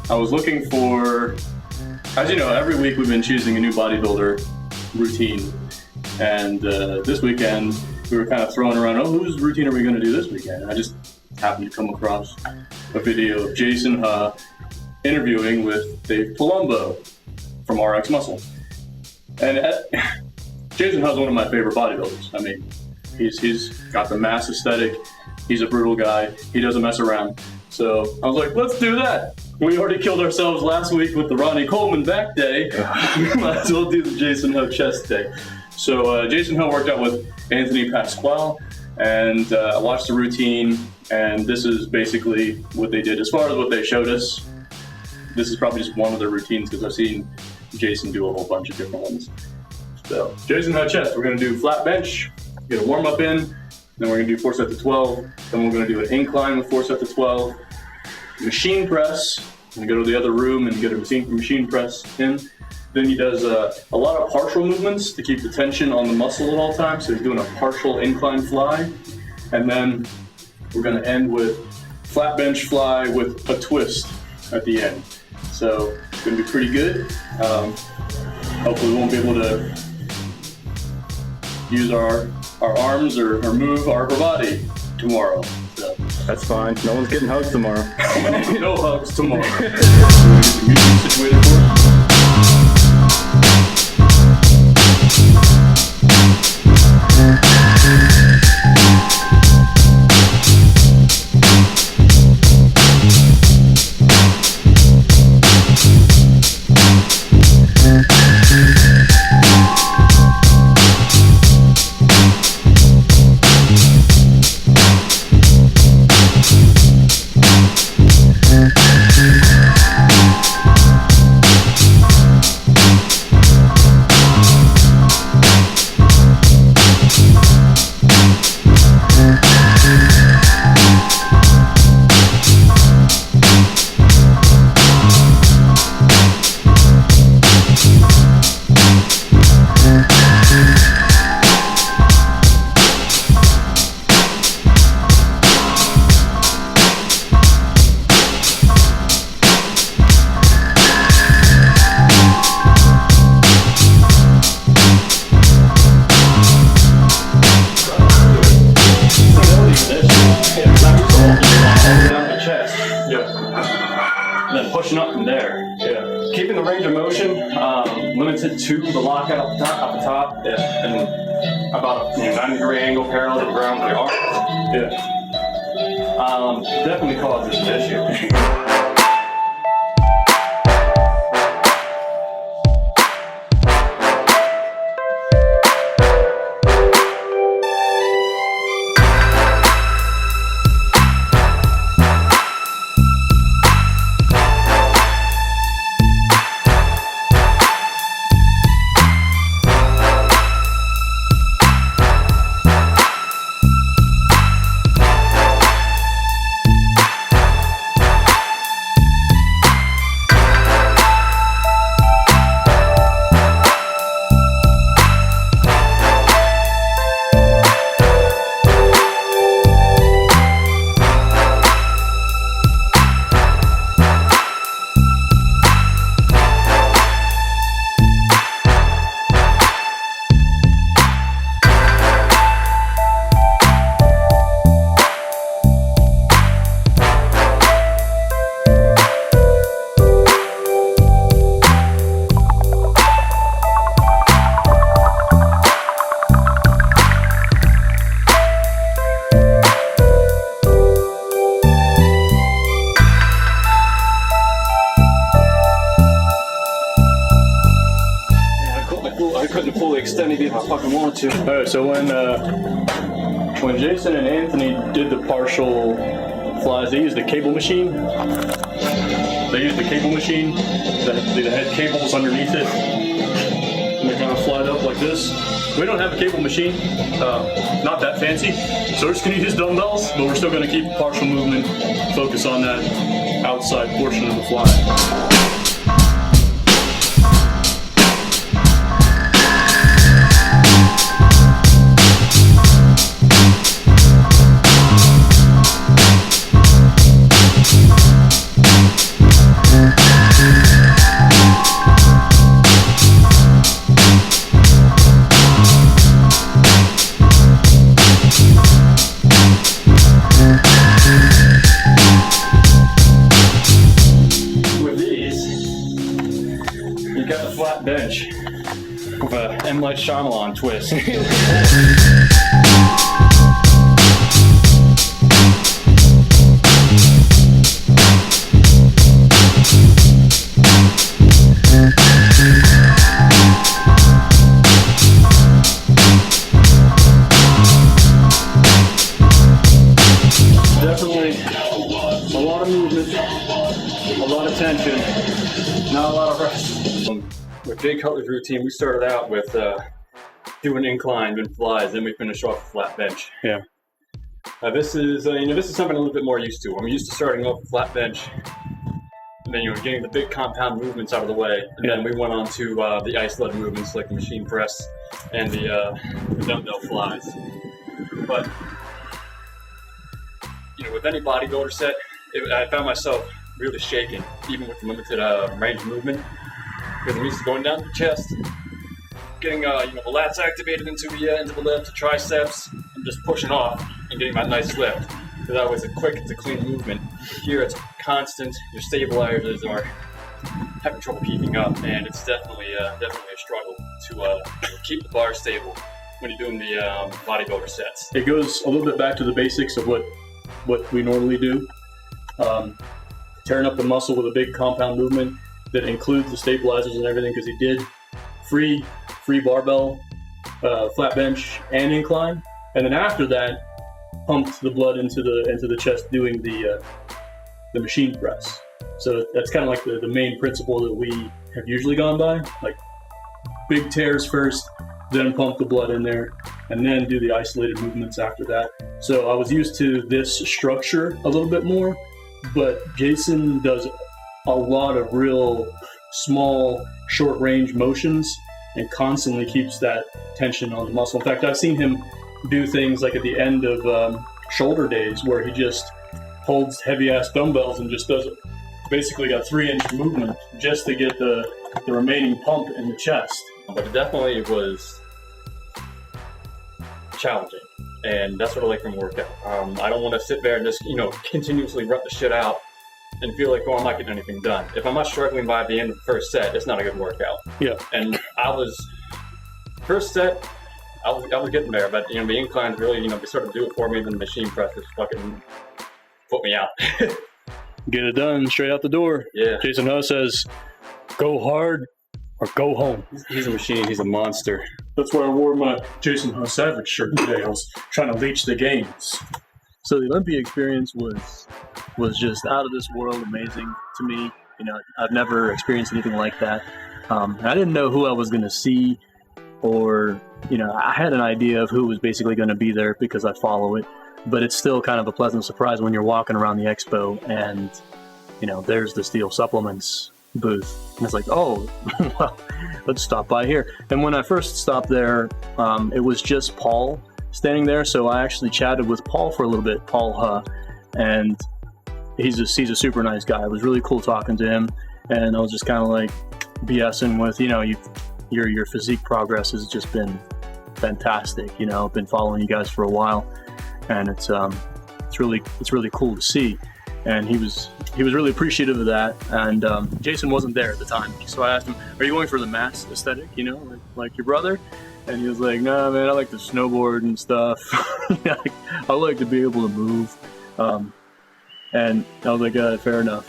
I was looking for, as you know, every week we've been choosing a new bodybuilder routine. And this weekend, we were kind of throwing around, whose routine are we going to do this weekend? And I just happened to come across a video of Jason interviewing with Dave Palumbo from RX Muscle. And Jason is one of my favorite bodybuilders. I mean, he's got the mass aesthetic. He's a brutal guy. He doesn't mess around. So I was like, let's do that. We already killed ourselves last week with the Ronnie Coleman back day. We might as well do the Jason Ho chest day. So Jason Ho worked out with Anthony Pasquale, and I watched the routine, and this is basically what they did. As far as what they showed us, this is probably just one of their routines because I've seen Jason do a whole bunch of different ones. So Jason Ho chest, we're going to do flat bench, get a warm up in, then we're going to do 4 sets of 12, then we're going to do an incline with 4 sets of 12, machine press, and go to the other room and get a machine press in. Then he does a lot of partial movements to keep the tension on the muscle at all times. So he's doing a partial incline fly. And then we're going to end with flat bench fly with a twist at the end. So it's going to be pretty good. Hopefully we won't be able to use our arms or move our upper body tomorrow. So. That's fine. No one's getting hugs tomorrow. No hugs tomorrow. Music situated for us. Pushing up from there. Yeah. Keeping the range of motion limited to the lockout up the top, and about a 90-degree angle parallel to the ground with the arms. Yeah. Definitely causes an issue. I couldn't fully extend it if I fucking wanted to. Alright, so when Jason and Anthony did the partial flies, they used the cable machine. They used the cable machine that had cables underneath it. And they kind of flied up like this. We don't have a cable machine, not that fancy. So we're just gonna use dumbbells, but we're still gonna keep partial movement, focus on that outside portion of the fly. We've got the flat bench with a M. Night Shyamalan twist. Definitely a lot of movement, a lot of tension, not a lot of rest. With Jay Cutler's routine, we started out with doing incline, then flies, then we finished off with flat bench. Yeah. This is this is something a little bit more used to. I'm used to starting off with flat bench, and then getting the big compound movements out of the way, and then we went on to the isolated movements like the machine press and the dumbbell flies. But with any bodybuilder set, I found myself really shaking, even with the limited range of movement, because I'm used to going down to the chest, getting the lats activated into the lift, the triceps, and just pushing off and getting that nice lift. Because that was a quick, it's a clean movement. Here it's constant. Your stabilizers are having trouble keeping up, and it's definitely a struggle to keep the bar stable when you're doing the bodybuilder sets. It goes a little bit back to the basics of what we normally do. Tearing up the muscle with a big compound movement that includes the stabilizers and everything, because he did free barbell, flat bench, and incline, and then after that pumped the blood into the chest doing the machine press. So that's kind of like the main principle that we have usually gone by, like big tears first, then pump the blood in there, and then do the isolated movements after that. So I was used to this structure a little bit more, but Jason does a lot of real small, short range motions and constantly keeps that tension on the muscle. In fact, I've seen him do things like at the end of shoulder days where he just holds heavy ass dumbbells and just does basically a 3-inch movement just to get the remaining pump in the chest. But it definitely was challenging, and that's what I like from a workout. I don't want to sit there and just continuously rut the shit out and feel like, I'm not getting anything done. If I'm not struggling by the end of the first set, it's not a good workout. Yeah. And first set, I was getting there, but the inclines really, they sort of do it for me, and then the machine press just fucking put me out. Get it done straight out the door. Yeah. Jason Huss says, go hard or go home. He's a machine, he's a monster. That's why I wore my Jason Huss Savage shirt today. I was trying to leech the gains. So the Olympia experience was just out of this world amazing to me. I've never experienced anything like that. And I didn't know who I was going to see, or I had an idea of who was basically going to be there because I follow it, but it's still kind of a pleasant surprise when you're walking around the expo and there's the Steel Supplements booth, and it's like, oh, well, let's stop by here. And when I first stopped there, it was just Paul standing there, so I actually chatted with Paul for a little bit, Paul Huh, and he's a super nice guy. It was really cool talking to him, and I was just kind of like BSing with, your physique progress has just been fantastic. I've been following you guys for a while, and it's really cool to see. And he was really appreciative of that. And Jason wasn't there at the time, so I asked him, "Are you going for the mass aesthetic? Like your brother?" And he was like, "No, man, I like to snowboard and stuff. I like to be able to move." And I was like, "Fair enough."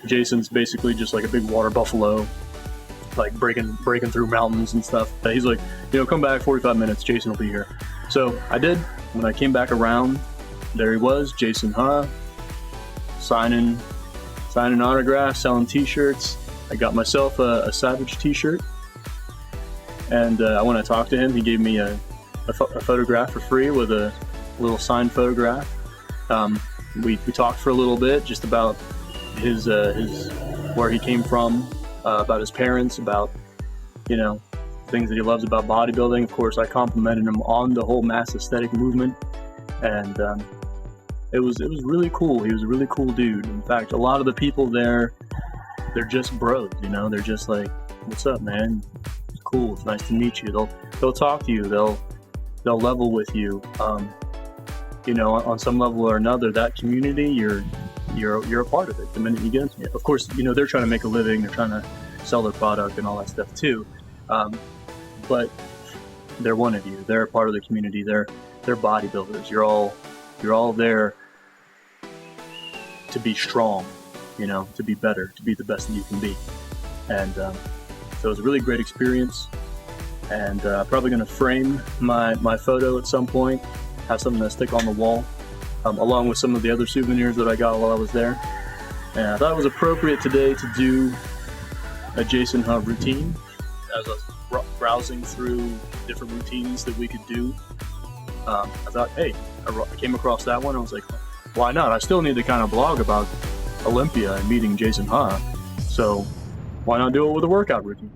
Jason's basically just like a big water buffalo, like breaking through mountains and stuff. He's like, come back 45 minutes, Jason will be here. So I did. When I came back around, there he was, Jason Huh, signing autographs, selling t-shirts. I got myself a Savage t-shirt, and when I talked to him, he gave me a photograph for free with a little signed photograph. We talked for a little bit just about his where he came from, about his parents, about things that he loves about bodybuilding. Of course, I complimented him on the whole mass aesthetic movement, and it was really cool. He was a really cool dude. In fact, a lot of the people there, they're just bros. They're just like, "What's up, man? It's cool. It's nice to meet you." They'll talk to you. They'll level with you. On some level or another, that community, you're a part of it the minute you get into it. Of course, they're trying to make a living. They're trying to sell their product and all that stuff too. But they're one of you. They're a part of the community. They're bodybuilders. You're all there to be strong, to be better, to be the best that you can be. And so it was a really great experience. And probably going to frame my photo at some point, have something to stick on the wall, along with some of the other souvenirs that I got while I was there. And I thought it was appropriate today to do a Jason Hunt routine. As I was browsing through different routines that we could do, I thought, hey, I came across that one. I was like, why not? I still need to kind of blog about Olympia and meeting Jason Hunt, so why not do it with a workout routine?